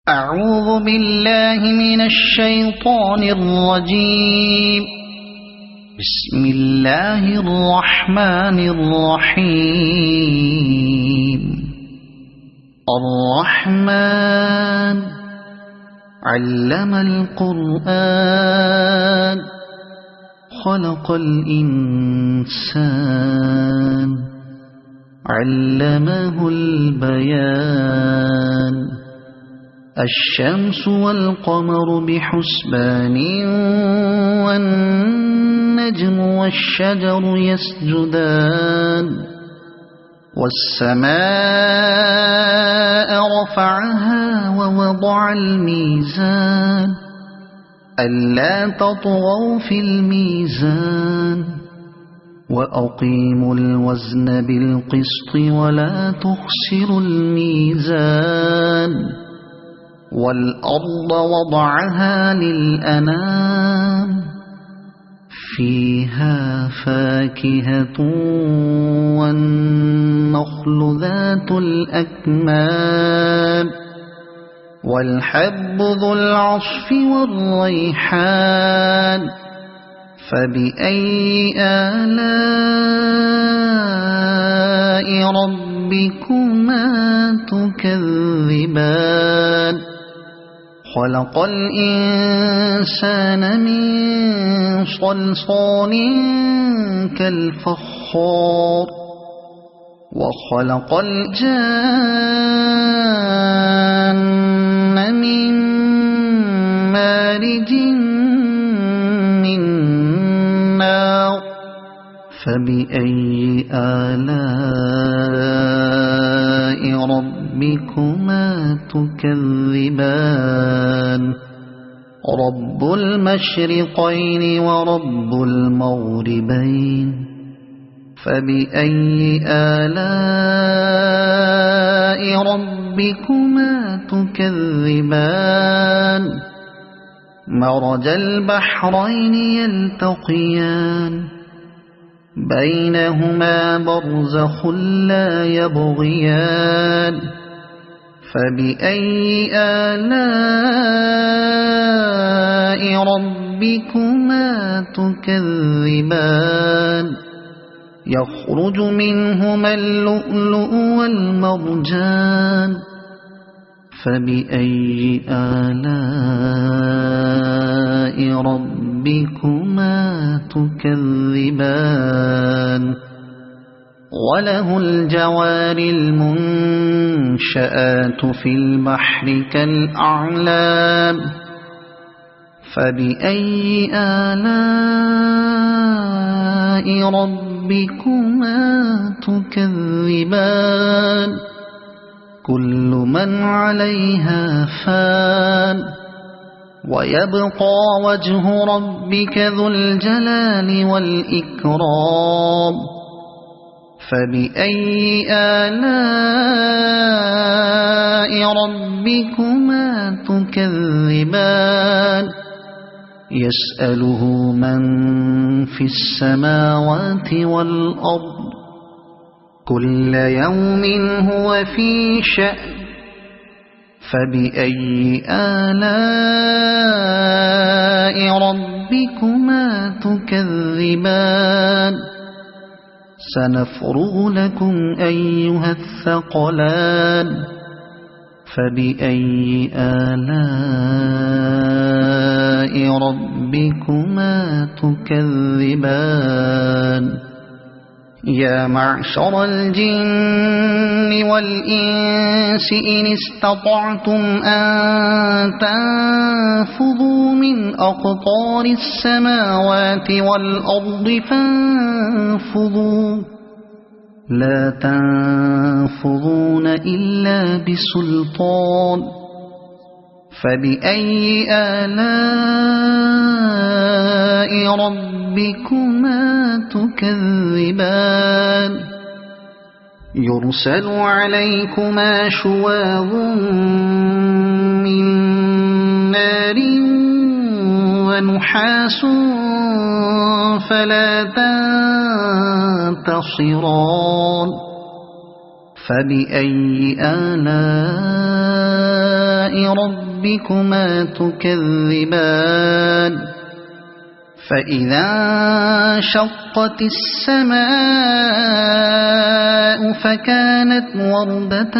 أعوذ بالله من الشيطان الرجيم. بسم الله الرحمن الرحيم. الرحمن علم القرآن خلق الإنسان علمه البيان. الشمس والقمر بحسبان والنجم والشجر يسجدان. والسماء رفعها ووضع الميزان ألا تطغوا في الميزان وأقيموا الوزن بالقسط ولا تخسروا الميزان. والأرض وضعها للأنام فيها فاكهة والنخل ذات الأكمام والحب ذو العصف والريحان. فبأي آلاء ربكما تكذبان. خلق الإنسان من صلصال كالفخار وخلق الجان من مارج من نار. فبأي آلاء ربكما تكذبان. رب المشرقين ورب المغربين. فبأي آلاء ربكما تكذبان. مرج البحرين يلتقيان بينهما برزخ لا يبغيان. فبأي آلاء ربكما تكذبان. يخرج منهما اللؤلؤ والمرجان. فبأي آلاء ربكما تكذبان. وله الجوار المنشآت في البحر كالأعلام. فبأي آلاء ربكما تكذبان. كل من عليها فان ويبقى وجه ربك ذو الجلال والإكرام. فبأي آلاء ربكما تكذبان. يسأله من في السماوات والأرض كل يوم هو في شأن. فبأي آلاء ربكما تكذبان. سنفرغ لكم أيها الثقلان. فبأي آلاء ربكما تكذبان. يا معشر الجن والإنس إن استطعتم أن تنفذوا من أقطار السماوات والأرض فانفذوا لا تنفذون إلا بسلطان. فبأي آلاء ربكما تكذبان. يرسل عليكما شواظ من نار ونحاس فلا تنتصران. فبأي آلاء ربكما تكذبان فإذا انشقت السماء فكانت وردة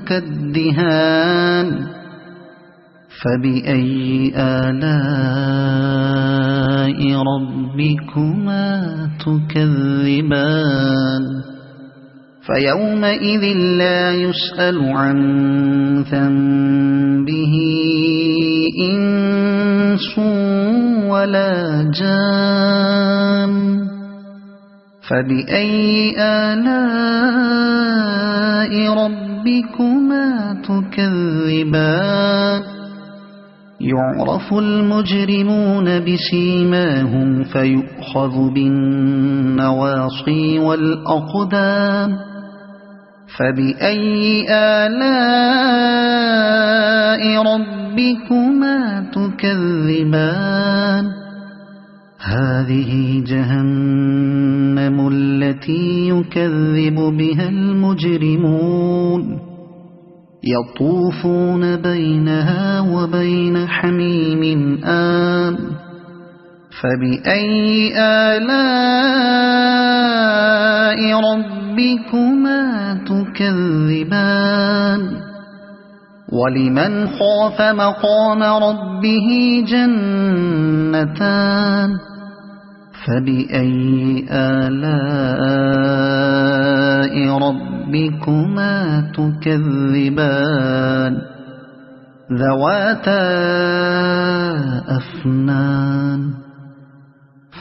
كالدهان فبأي آلاء ربكما تكذبان فيومئذ لا يسأل عن ذنبه إنس ولا جان فبأي آلاء ربكما تكذبان يعرف المجرمون بسيماهم فيؤخذ بالنواصي والأقدام فبأي آلاء ربكما تكذبان هذه جهنم التي يكذب بها المجرمون يطوفون بينها وبين حميم آن فبأي آلاء ربكما تكذبان ولمن خاف مقام ربه جنتان فبأي آلاء ربكما تكذبان ذواتا أفنان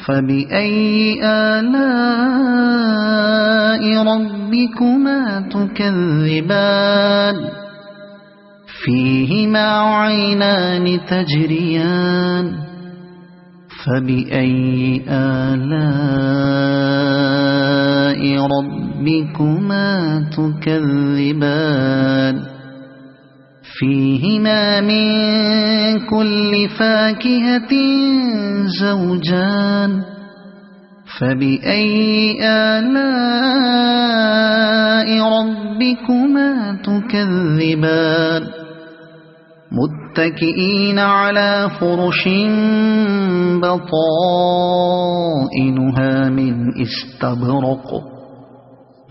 فبأي آلاء ربكما تكذبان فيهما عينان تجريان فبأي آلاء ربكما تكذبان فيهما من كل فاكهة زوجان فبأي آلاء ربكما تكذبان متكئين على فرش بطائنها من استبرق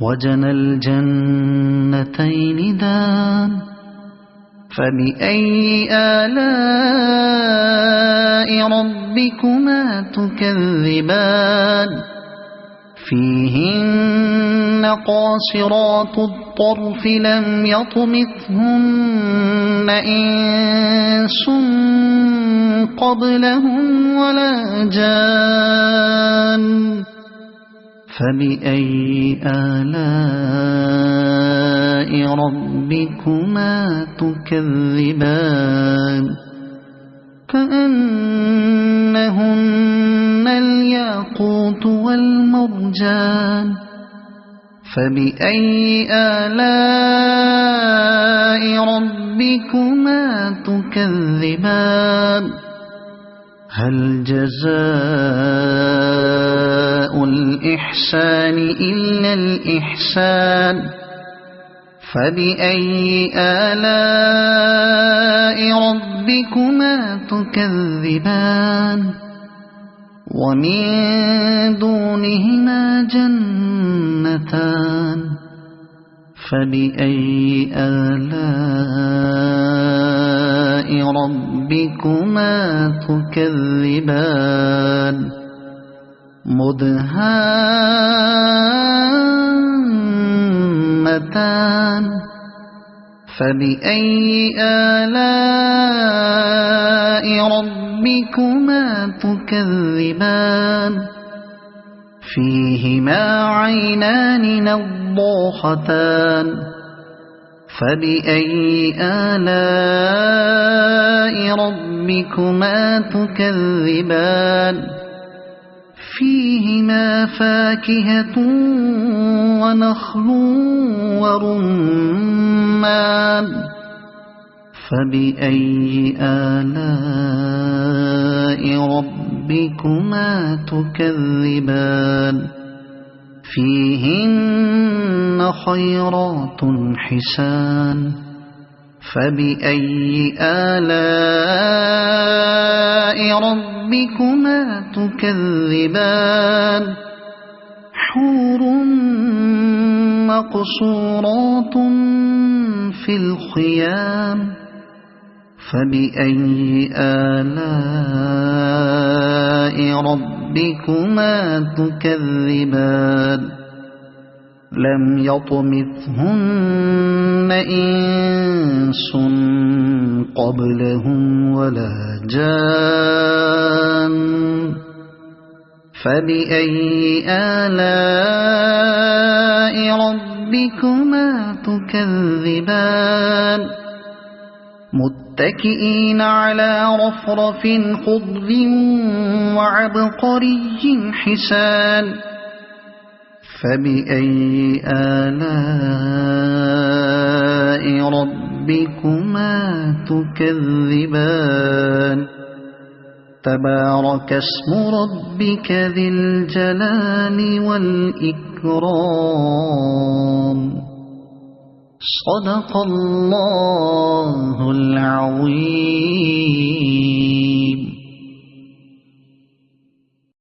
وجنى الجنتين دان فبأي آلاء ربكما تكذبان فيهن قاصرات الطرف لم يطمثهن إنس قبلهم ولا جان فبأي آلاء ربكما تكذبان كأنهن الياقوت والمرجان فبأي آلاء ربكما تكذبان هل جزاء الإحسان إلا الإحسان فبأي آلاء ربكما تكذبان ومن دونهما جنتان فبأي آلاء ربكما تكذبان مدهامتان فبأي آلاء ربكما تكذبان فيهما عينان نضاختان فبأي آلاء ربكما تكذبان فيهما فاكهة ونخل ورمان فبأي آلاء ربكما تكذبان فيهن خيرات حسان فبأي آلاء ربكما تكذبان حور مقصورات في الخيام فبأي آلاء ربكما تكذبان لم يطمثهن إنس قبلهم ولا جان فبأي آلاء ربكما تكذبان متكئين على رفرف خضر وعبقري حسان فبأي آلاء ربكما تكذبان تبارك اسم ربك ذي الجلال والإكرام صدق الله العظيم.